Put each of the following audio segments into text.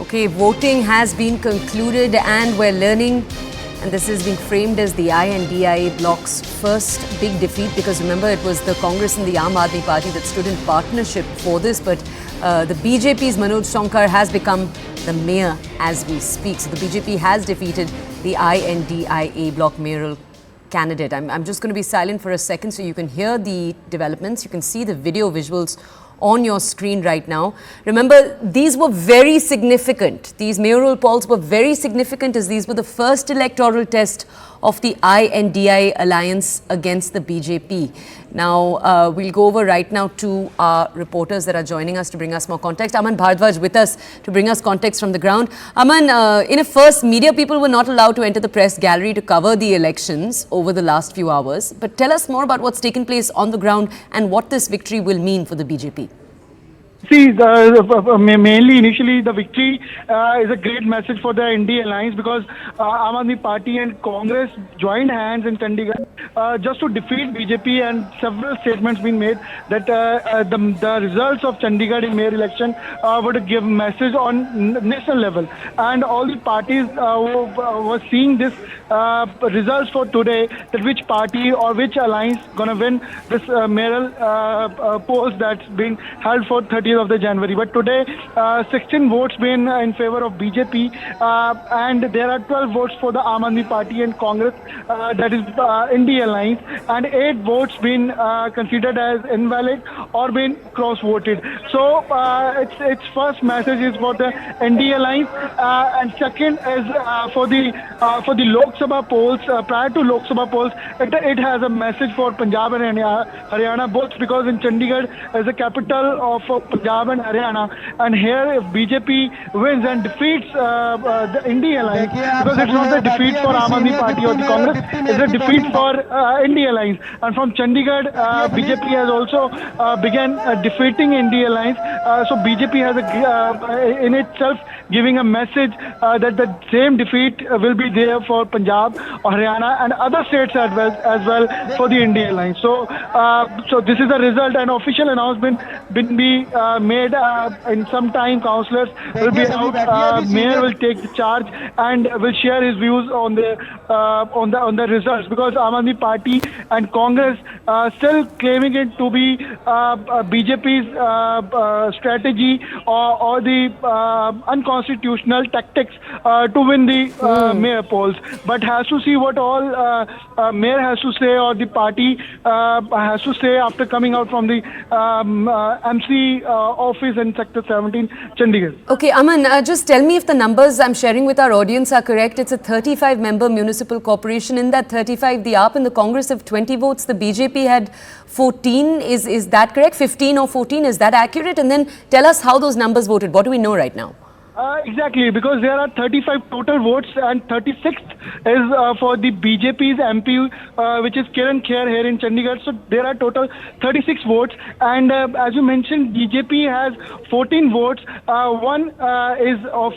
Okay, voting has been concluded and we're learning, and this is being framed as the INDIA bloc's first big defeat, because remember it was the Congress and the Aam Aadmi Party that stood in partnership for this, but the BJP's Manoj Sonkar has become the mayor as we speak. So the BJP has defeated the INDIA bloc mayoral candidate. I'm just going to be silent for a second so you can hear the developments. You can see the video visuals on your screen right now. Remember, these were very significant. These mayoral polls were very significant as these were the first electoral test of the INDIA alliance against the BJP. Now, we'll go over right now to our reporters that are joining us to bring us more context. Aman Bhardwaj with us to bring us context from the ground. Aman, in a first, media people were not allowed to enter the press gallery to cover the elections over the last few hours. But tell us more about what's taken place on the ground and what this victory will mean for the BJP. See, mainly initially the victory is a great message for the NDA alliance, because Aam Aadmi Party and Congress joined hands in Chandigarh just to defeat BJP, and several statements been made that the results of Chandigarh in mayor election would give message on national level, and all the parties were seeing this results for today, that which party or which alliance gonna win this mayoral polls that's been held for 30th of the January. But today 16 votes been in favor of BJP, and there are 12 votes for the Aam Aadmi Party and Congress, that is NDA alliance, and 8 votes been considered as invalid or been cross voted. So its first message is for the NDA alliance, and second is for the Lok Sabha polls. Prior to Lok Sabha polls, it has a message for Punjab and Haryana both, because in Chandigarh is the capital of Punjab and Haryana, and here if BJP wins and defeats the NDA alliance, because it's not a defeat for Aam Aadmi Party or the Congress, it's a defeat for NDA alliance. And from Chandigarh, BJP has also began defeating NDA alliance. So BJP has in itself giving a message that the same defeat will be there for Punjab or Haryana and other states as well for the NDA alliance. So this is the result, and official announcement will be made in some time. Councillors will be out. Mayor will take the charge and will share his views on the results, because Aam Aadmi Party and Congress still claiming it to be BJP's strategy or the unconstitutional tactics to win the mayor polls. But has to see what all mayor has to say, or the party has to say after coming out from the MC office in Sector 17, Chandigarh. Okay, Aman, just tell me if the numbers I'm sharing with our audience are correct. It's a 35-member municipal corporation. In that 35, the AAP and the Congress have 20 votes. The BJP had 14. Is that correct? 15 or 14? Is that accurate? And then tell us how those numbers voted. What do we know right now? Exactly, because there are 35 total votes, and 36th is for the BJP's MP, which is Kiran Kher here in Chandigarh. So there are total 36 votes, and as you mentioned, BJP has 14 votes. One is of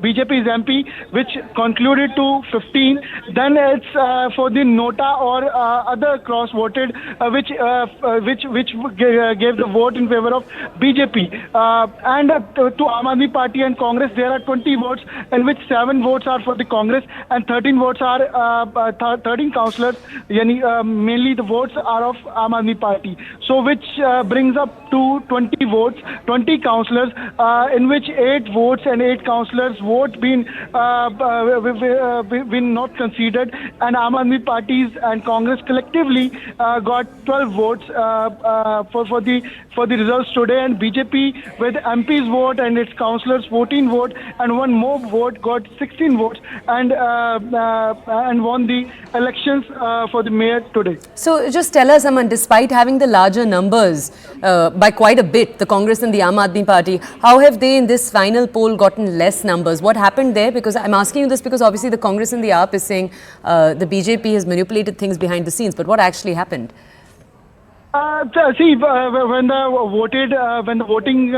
BJP's MP, which concluded to 15. Then it's for the Nota or other cross-voted, which gave the vote in favor of BJP. And to Aam Aadmi Party and Congress, there are 20 votes, in which 7 votes are for the Congress and 13 votes are 13 councillors. Mainly the votes are of Aam Aadmi Party. So which brings up to 20 votes, 20 councillors, in which 8 votes and 8 councillors vote been not considered, and Aam Aadmi Parties and Congress collectively got 12 votes for the results today, and BJP with MP's vote and its councillors 14 vote and one more vote got 16 votes and won the elections for the mayor today. So just tell us, Aman, despite having the larger numbers by quite a bit, the Congress and the Aam Aadmi Party, how have they in this final poll gotten less numbers? What happened there? Because I'm asking you this because obviously the Congress and the AAP is saying the BJP has manipulated things behind the scenes, but what actually happened? See, when the voting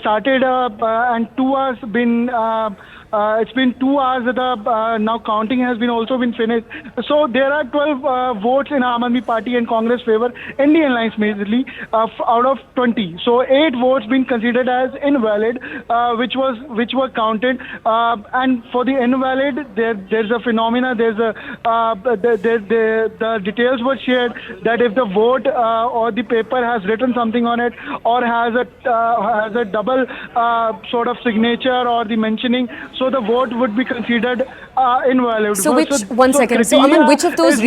started, and 2 hours been. It's been 2 hours that now counting has been also been finished. So there are 12 votes in Aam Aadmi Party and Congress favor Indian Alliance majorly out of 20. So 8 votes been considered as invalid, which were counted. And for the invalid, there's a phenomena. There's a the details were shared that if the vote or the paper has written something on it or has a double sort of signature or the mentioning, so the vote would be considered invalid. So one second. So Aman, which of those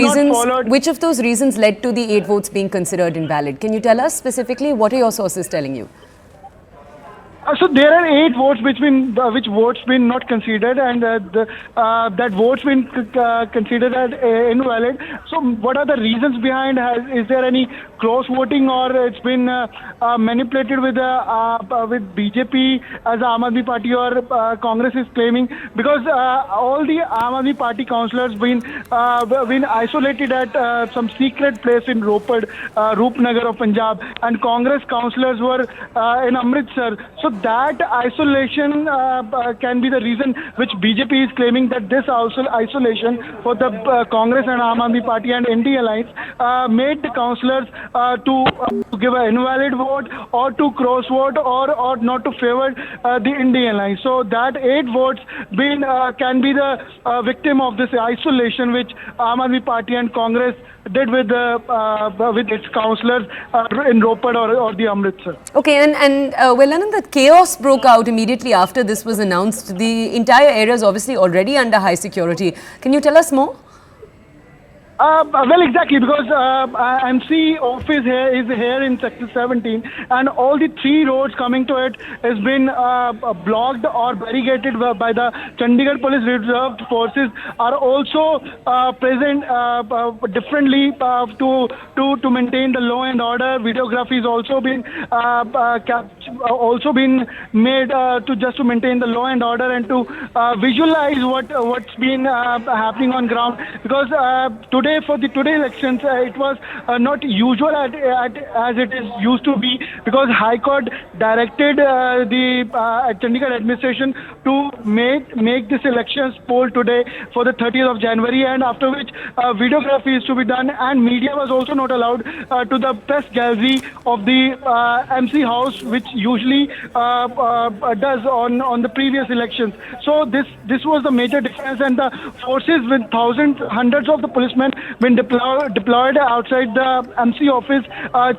reasons led to the 8 votes being considered invalid? Can you tell us specifically? What are your sources telling you? So there are 8 votes which votes been not considered, and that votes been considered as invalid. So what are the reasons behind? Is there any cross voting, or it's been manipulated with BJP as Aam Aadmi Party, or Congress is claiming? Because all the Aam Aadmi Party councillors been isolated at some secret place in Roopnagar of Punjab, and Congress councillors were in Amritsar. So that isolation can be the reason which BJP is claiming that this isolation for the Congress and Aam Aadmi Party and NDA Alliance made the councillors to give an invalid vote or to cross vote or not to favor the Indian Alliance. So that 8 votes can be the victim of this isolation which Aam Aadmi Party and Congress did with its councillors in Ropar or the Amritsar. Okay, and well, Anand, the chaos broke out immediately after this was announced. The entire area is obviously already under high security. Can you tell us more? Well, exactly, because MC office is here in Sector 17, and all the 3 roads coming to it has been blocked or barricaded by the Chandigarh Police Reserve Forces are also present differently to maintain the law and order. Videography is also been made to maintain the law and order and to visualize what's been happening on ground, because today for the today elections it was not usual as it is used to be, because High Court directed the Chandigarh administration to make this elections poll today for the 30th of January, and after which videography is to be done, and media was also not allowed to the press gallery of the MC house, which usually does on the previous elections. So this was the major difference, and the forces with hundreds of the policemen been deployed outside the MC office.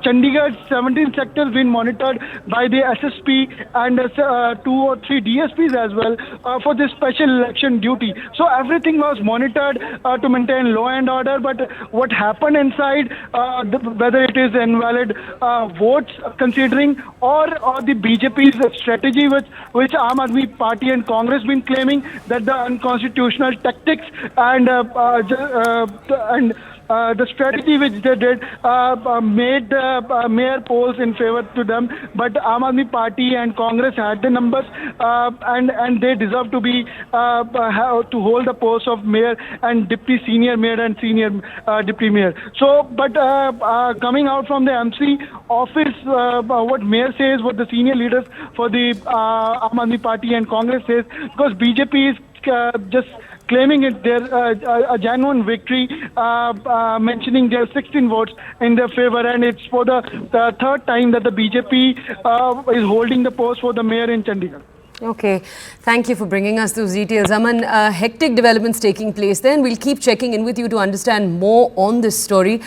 Chandigarh 17 sectors been monitored by the SSP and 2 or 3 DSPs as well for this special election duty. So everything was monitored to maintain law and order. But what happened inside, whether it is invalid votes considering or the BJP's strategy, which Aam Aadmi Party and Congress been claiming that the unconstitutional tactics and the strategy which they did made the mayor polls in favor to them, but Aam Aadmi Party and Congress had the numbers, and they deserve to be to hold the post of mayor and deputy senior mayor and senior deputy mayor. So, but coming out from the MC office, what mayor says, what the senior leaders for the Aam Aadmi Party and Congress says, because BJP is just claiming it a genuine victory, mentioning their 16 votes in their favor, and it's for the 3rd time that the BJP is holding the post for the mayor in Chandigarh. Okay, thank you for bringing us those details. Aman, hectic developments taking place there, and we'll keep checking in with you to understand more on this story.